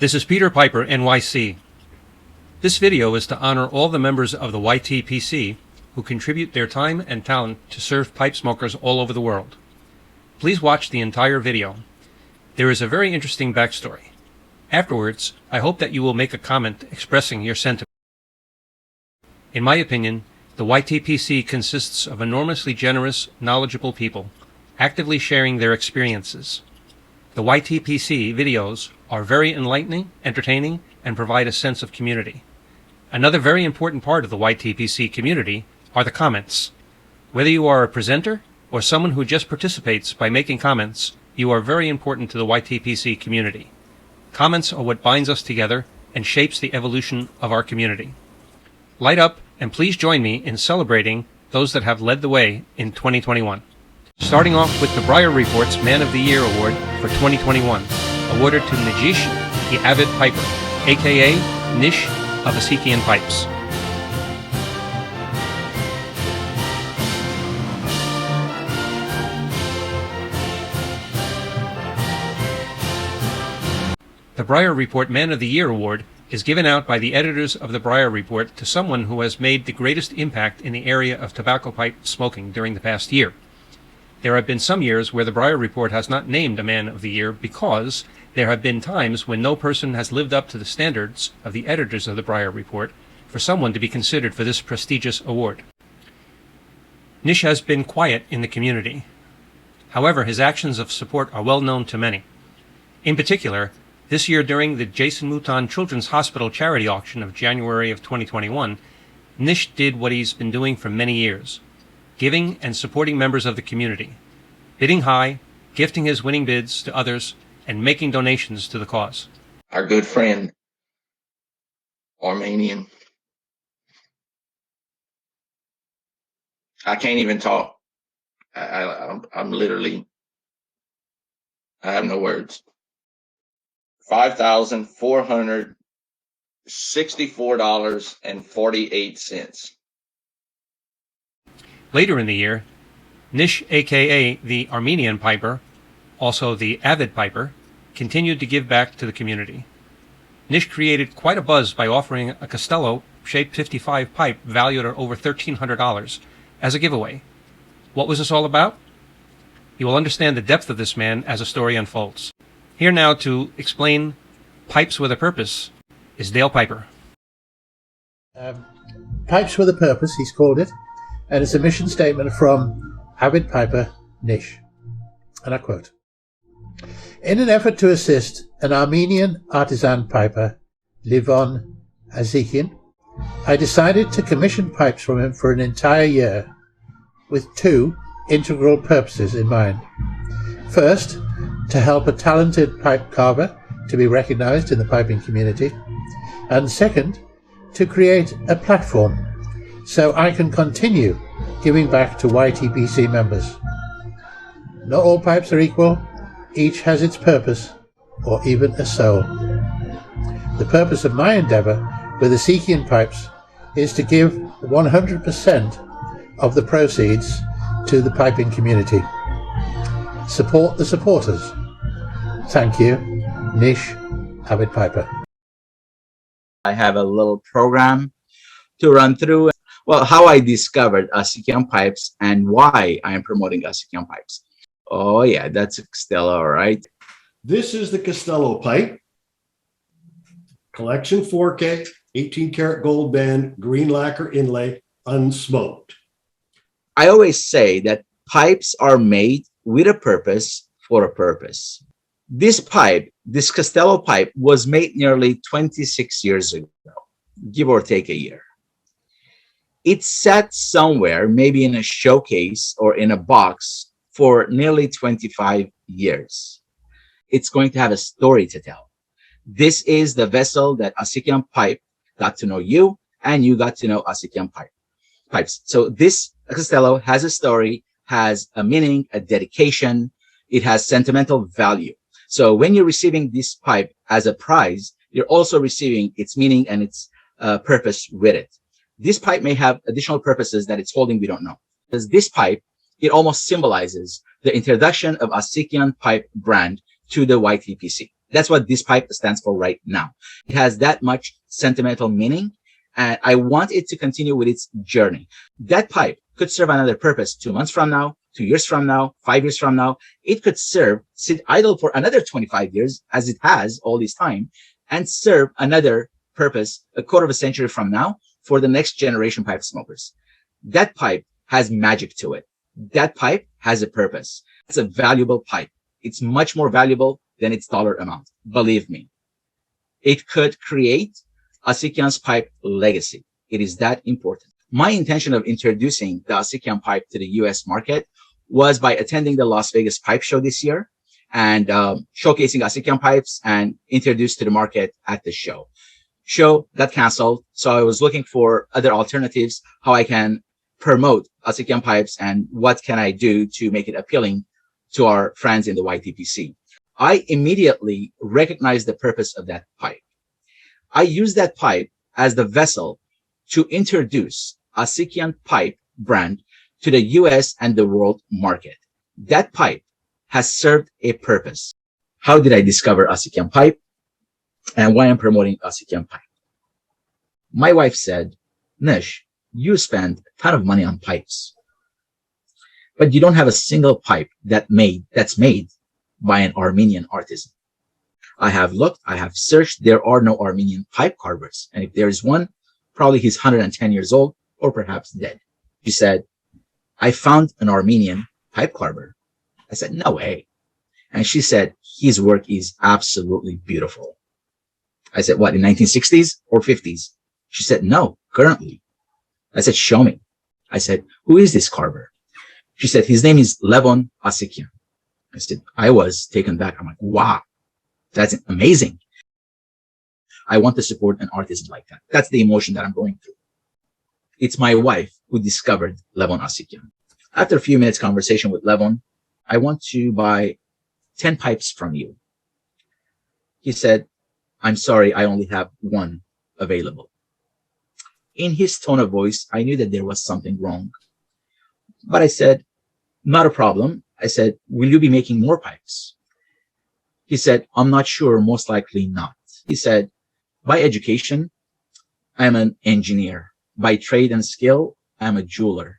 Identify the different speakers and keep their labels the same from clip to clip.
Speaker 1: This is Peter Piper, NYC. This video is to honor all the members of the YTPC who contribute their time and talent to serve pipe smokers all over the world. Please watch the entire video. There is a very interesting backstory. Afterwards, I hope that you will make a comment expressing your sentiment. In my opinion, the YTPC consists of enormously generous, knowledgeable people, actively sharing their experiences. The YTPC videos are very enlightening, entertaining, and provide a sense of community. Another very important part of the YTPC community are the comments. Whether you are a presenter or someone who just participates by making comments, you are very important to the YTPC community. Comments are what binds us together and shapes the evolution of our community. Light up and please join me in celebrating those that have led the way in 2021. Starting off with the Briar Report's Man of the Year Award for 2021, awarded to Nish, the Avid Piper, aka Nish of Asikyan-pipes. The Briar Report Man of the Year Award is given out by the editors of the Briar Report to someone who has made the greatest impact in the area of tobacco pipe smoking during the past year. There have been some years where the Briar Report has not named a Man of the Year because there have been times when no person has lived up to the standards of the editors of the Briar Report for someone to be considered for this prestigious award. Nish has been quiet in the community. However, his actions of support are well known to many. In particular, this year during the Jason Mouton Children's Hospital Charity Auction of January of 2021, Nish did what he's been doing for many years, giving and supporting members of the community, bidding high, gifting his winning bids to others, and making donations to the cause.
Speaker 2: Our good friend, Armenian. I can't even talk. I'm literally, I have no words. $5,464.48.
Speaker 1: Later in the year, Nish, aka the Armenian Piper, also the Avid Piper, continued to give back to the community. Nish created quite a buzz by offering a Castello shaped 55 pipe valued at over $1,300 as a giveaway. What was this all about? You will understand the depth of this man as the story unfolds. Here now to explain Pipes with a Purpose is Dale Piper.
Speaker 3: Pipes with a Purpose, he's called it, and it's a mission statement from Avid Piper Nish. And I quote, "In an effort to assist an Armenian artisan piper, Livon Asikyan, I decided to commission pipes from him for an entire year with two integral purposes in mind. First, to help a talented pipe carver to be recognized in the piping community, and second, to create a platform so I can continue giving back to YTPC members. Not all pipes are equal, each has its purpose or even a soul. The purpose of my endeavor with the Asikyan-pipes is to give 100% of the proceeds to the piping community. Support the supporters. Thank you, Nish, Avid Piper."
Speaker 4: I have a little program to run through, well, how I discovered Asikyan-pipes and why I am promoting Asikyan-pipes. Oh yeah, that's Castello, right?
Speaker 5: This is the Castello pipe, collection 4K, 18 karat gold band, green lacquer inlay, unsmoked.
Speaker 4: I always say that pipes are made with a purpose for a purpose. This pipe, this Castello pipe, was made nearly 26 years ago, give or take a year. It sat somewhere, maybe in a showcase or in a box, for nearly 25 years. It's going to have a story to tell. This is the vessel that Asikyan-pipe got to know you, and you got to know Asikyan-pipes. So this Castello has a story, has a meaning, a dedication. It has sentimental value. So when you're receiving this pipe as a prize, you're also receiving its meaning and its purpose with it. This pipe may have additional purposes that it's holding we don't know. Because this pipe, it almost symbolizes the introduction of Asikyan-pipe brand to the YTPC. That's what this pipe stands for right now. It has that much sentimental meaning, and I want it to continue with its journey. That pipe could serve another purpose 2 months from now, 2 years from now, 5 years from now. It could sit idle for another 25 years, as it has all this time, and serve another purpose a quarter of a century from now for the next generation pipe smokers. That pipe has magic to it. That pipe has a purpose. It's a valuable pipe. It's much more valuable than its dollar amount. Believe me. It could create Asikyan's pipe legacy. It is that important. My intention of introducing the Asikyan pipe to the US market was by attending the Las Vegas Pipe Show this year and showcasing Asikyan pipes and introduced to the market at the show. Show got canceled, so I was looking for other alternatives, how I can promote Asikyan pipes and what can I do to make it appealing to our friends in the YTPC. I immediately recognized the purpose of that pipe. I used that pipe as the vessel to introduce Asikyan pipe brand to the US and the world market. That pipe has served a purpose. How did I discover Asikyan pipe and why I'm promoting Asikyan pipe? My wife said, Nish, you spend a ton of money on pipes, but you don't have a single pipe that's made by an Armenian artisan. I have looked, I have searched, there are no Armenian pipe carvers. And if there is one, probably he's 110 years old or perhaps dead. She said, I found an Armenian pipe carver. I said, no way. And she said, his work is absolutely beautiful. I said, what, in 1960s or 50s? She said, no, currently. I said, show me. I said, who is this carver? She said, his name is Levon Asikyan. I said, I was taken back. I'm like, wow, that's amazing. I want to support an artist like that. That's the emotion that I'm going through. It's my wife who discovered Levon Asikyan. After a few minutes conversation with Levon, I want to buy 10 pipes from you. He said, I'm sorry, I only have one available. In his tone of voice, I knew that there was something wrong. But I said, not a problem. I said, will you be making more pipes? He said, I'm not sure, most likely not. He said, by education, I'm an engineer. By trade and skill, I'm a jeweler.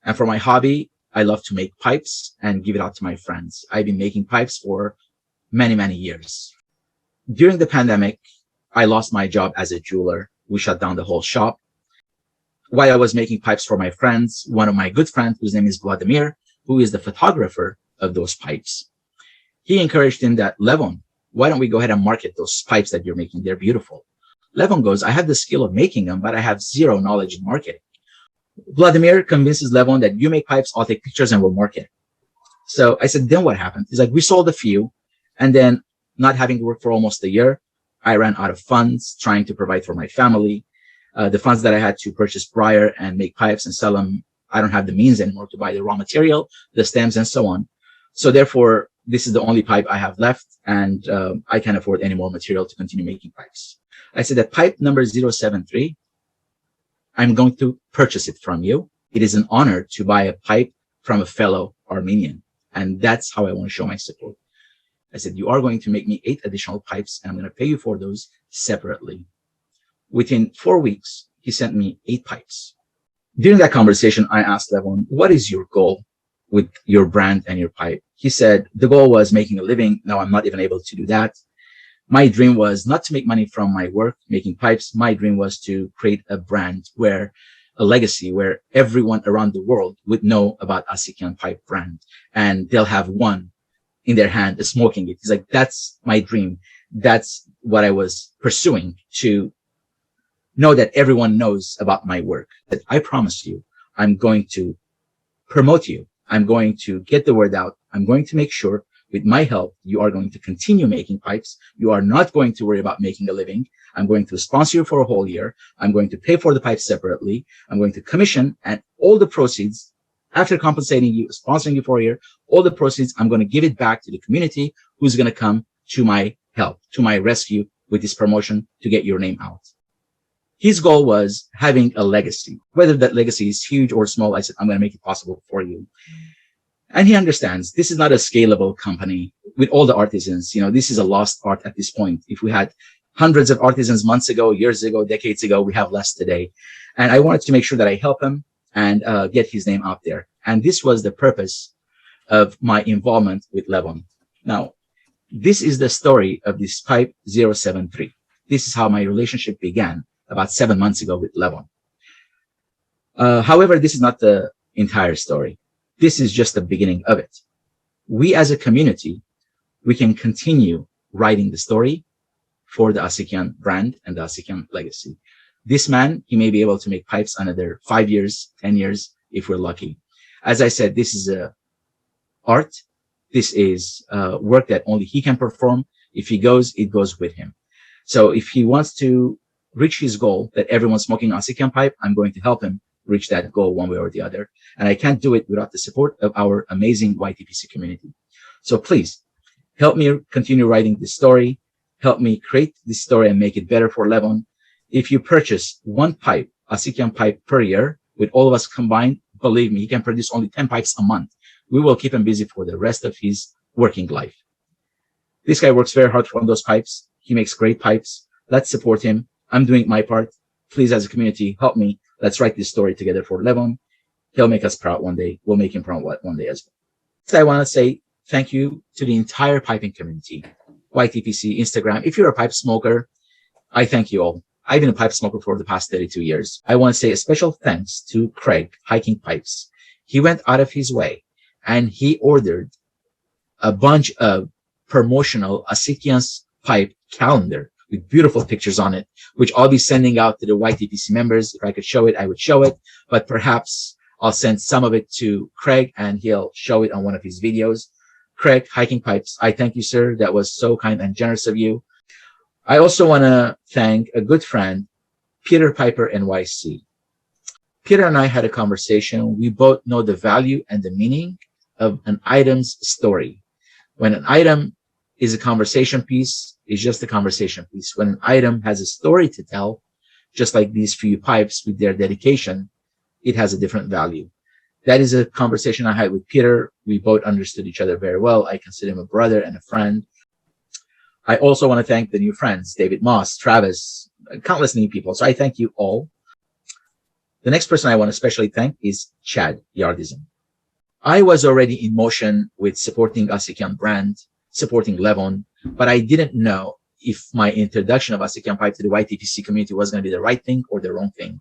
Speaker 4: And for my hobby, I love to make pipes and give it out to my friends. I've been making pipes for many, many years. During the pandemic, I lost my job as a jeweler. We shut down the whole shop. While I was making pipes for my friends, one of my good friends, whose name is Vladimir, who is the photographer of those pipes, he encouraged him that, Levon, why don't we go ahead and market those pipes that you're making? They're beautiful. Levon goes, I have the skill of making them, but I have zero knowledge in marketing. Vladimir convinces Levon that you make pipes, I'll take pictures and we'll market. So I said, then what happened? He's like, we sold a few, and then not having worked for almost a year, I ran out of funds trying to provide for my family. The funds that I had to purchase Briar and make pipes and sell them, I don't have the means anymore to buy the raw material, the stems, and so on. So therefore, this is the only pipe I have left, and I can't afford any more material to continue making pipes. I said that pipe number 073, I'm going to purchase it from you. It is an honor to buy a pipe from a fellow Armenian, and that's how I want to show my support. I said, you are going to make me 8 additional pipes, and I'm going to pay you for those separately. Within 4 weeks, he sent me 8 pipes. During that conversation, I asked Levon, what is your goal with your brand and your pipe? He said, the goal was making a living. Now I'm not even able to do that. My dream was not to make money from my work making pipes. My dream was to create a brand a legacy where everyone around the world would know about Asikyan Pipe brand, and they'll have one in their hand smoking it. He's like, that's my dream. That's what I was pursuing, to know that everyone knows about my work. That I promise you, I'm going to promote you. I'm going to get the word out. I'm going to make sure with my help, you are going to continue making pipes. You are not going to worry about making a living. I'm going to sponsor you for a whole year. I'm going to pay for the pipes separately. I'm going to commission, and all the proceeds, after compensating you, sponsoring you for a year, all the proceeds, I'm going to give it back to the community who's going to come to my help, to my rescue with this promotion to get your name out. His goal was having a legacy. Whether that legacy is huge or small, I said, I'm going to make it possible for you. And he understands this is not a scalable company with all the artisans. You know, this is a lost art at this point. If we had hundreds of artisans months ago, years ago, decades ago, we have less today. And I wanted to make sure that I help him and get his name out there. And this was the purpose of my involvement with Levon. Now, this is the story of this pipe 073. This is how my relationship began about 7 months ago with Levon. However, this is not the entire story. This is just the beginning of it. We as a community, we can continue writing the story for the Asikyan brand and the Asikyan legacy. This man, he may be able to make pipes another 5 years, 10 years, if we're lucky. As I said, this is art. This is work that only he can perform. If he goes, it goes with him. So if he wants to reach his goal that everyone's smoking Asikyan pipe, I'm going to help him reach that goal one way or the other. And I can't do it without the support of our amazing YTPC community. So please help me continue writing this story. Help me create this story and make it better for Levon. If you purchase one pipe, Asikyan pipe per year, with all of us combined, believe me, he can produce only 10 pipes a month. We will keep him busy for the rest of his working life. This guy works very hard on those pipes. He makes great pipes. Let's support him. I'm doing my part. Please, as a community, help me. Let's write this story together for Levon. He'll make us proud one day. We'll make him proud one day as well. So I want to say thank you to the entire piping community, YTPC, Instagram. If you're a pipe smoker, I thank you all. I've been a pipe smoker for the past 32 years. I want to say a special thanks to Craig, Aicam Pipes. He went out of his way and he ordered a bunch of promotional Asikyan's pipe calendar with beautiful pictures on it, which I'll be sending out to the YTPC members. If I could show it, I would show it, but perhaps I'll send some of it to Craig and he'll show it on one of his videos. Craig, Aicam Pipes, I thank you, sir. That was so kind and generous of you. I also want to thank a good friend, Peter Piper NYC. Peter and I had a conversation. We both know the value and the meaning of an item's story. When an item is a conversation piece, it's just a conversation piece. When an item has a story to tell, just like these few pipes with their dedication, it has a different value. That is a conversation I had with Peter. We both understood each other very well. I consider him a brother and a friend. I also want to thank the new friends, David Moss, Travis, countless new people. So I thank you all. The next person I want to especially thank is Chad Yardism. I was already in motion with supporting Asikyan brand, supporting Levon, but I didn't know if my introduction of Asikyan Pipe to the YTPC community was going to be the right thing or the wrong thing.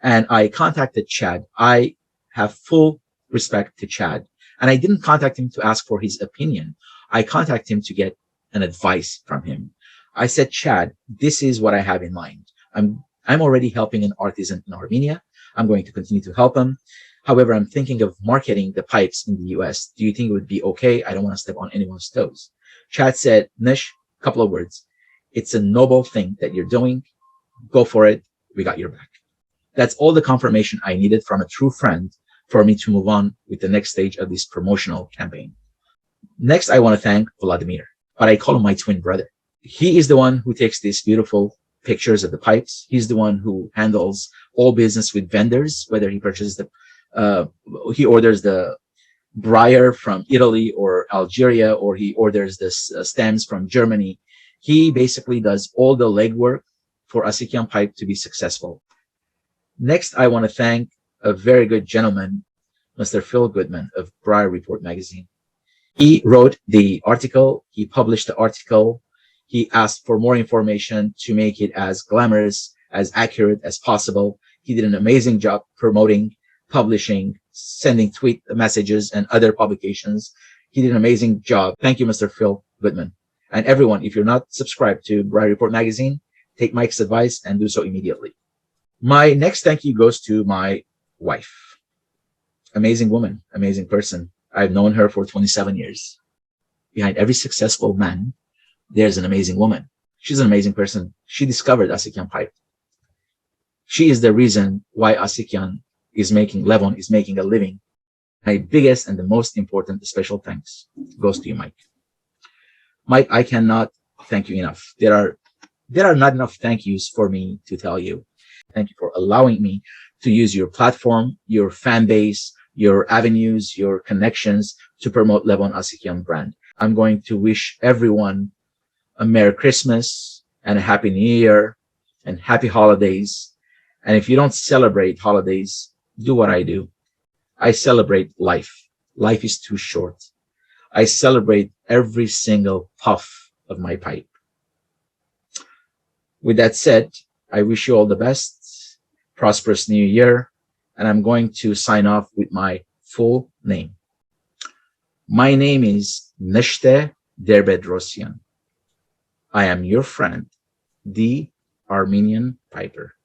Speaker 4: And I contacted Chad. I have full respect to Chad. And I didn't contact him to ask for his opinion. I contacted him to get an advice from him. I said, Chad, this is what I have in mind. I'm already helping an artisan in Armenia. I'm going to continue to help him. However, I'm thinking of marketing the pipes in the US. Do you think it would be okay? I don't want to step on anyone's toes. Chad said, Nish, a couple of words. It's a noble thing that you're doing. Go for it. We got your back. That's all the confirmation I needed from a true friend for me to move on with the next stage of this promotional campaign. Next, I want to thank Vladimir, but I call him my twin brother. He is the one who takes these beautiful pictures of the pipes. He's the one who handles all business with vendors, whether he purchases he orders the Briar from Italy or Algeria, or he orders the stems from Germany. He basically does all the legwork for Asikyan Pipe to be successful. Next, I want to thank a very good gentleman, Mr. Phil Goodman of Briar Report magazine. He wrote the article. He published the article. He asked for more information to make it as glamorous, as accurate as possible. He did an amazing job promoting, publishing, sending tweet messages and other publications. He did an amazing job. Thank you, Mr. Phil Goodman. And everyone, if you're not subscribed to Briar Report magazine, take Mike's advice and do so immediately. My next thank you goes to my wife. Amazing woman, amazing person. I've known her for 27 years. Behind every successful man, there's an amazing woman. She's an amazing person. She discovered Asikyan Pipe. She is the reason why Asikyan is making, Levon is making a living. My biggest and the most important special thanks goes to you, Mike. Mike, I cannot thank you enough. There are not enough thank yous for me to tell you. Thank you for allowing me to use your platform, your fan base, your avenues, your connections to promote Levon Asikyan brand. I'm going to wish everyone a Merry Christmas and a Happy New Year and Happy Holidays. And if you don't celebrate holidays, do what I do. I celebrate life. Life is too short. I celebrate every single puff of my pipe. With that said, I wish you all the best, prosperous new year, and I'm going to sign off with my full name. My name is Nish Derbedrosyan. I am your friend, the Armenian Piper.